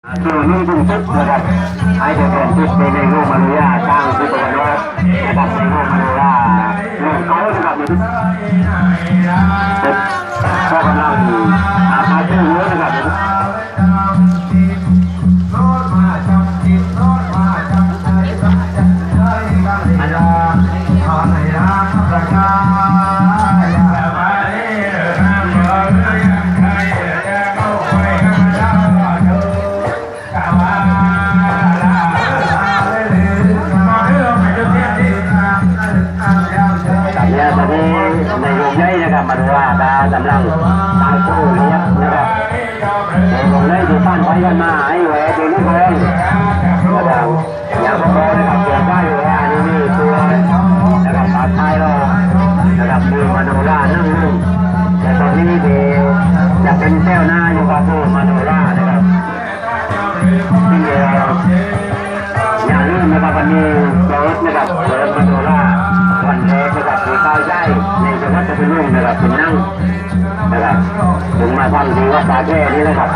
คือนี่เป็นชุดนะครับไอเดียเป็นชุดในโลกมาเรียสร้างชุดตัวน้อยนะครับในโลกมาเรียเรื่องเขานะครับนี่ก็กำลังอาภาชื่อเยอะนะครับในโรงใหญ่นะครับมาดูว่าตากำลังตาสู้เลี้ยงนะครับในโรงใหญ่ที่ปั้นไปกันมาให้แหวนตัวนี้คนนะครับอย่างพอนะครับเกี่ยวกับอยู่ว่านี่ตัวนะครับปลาไทยเรานะครับมือมาดูล่านั่งนึ่งแต่ตอนนี้เดี๋ยวจะเป็นแก้วหน้าอยู่กับผู้มาดูล่านะครับที่เดียวอย่างนี้นะครับวันนี้เปิดนะครับเปิดมาดูล่าวันแรกนะครับที่เข้าใจในจังหวัดพัทลุงนะครับเป็นนั่งนะครับถึงมาทำดีว่าตาแก่นี้นะครับ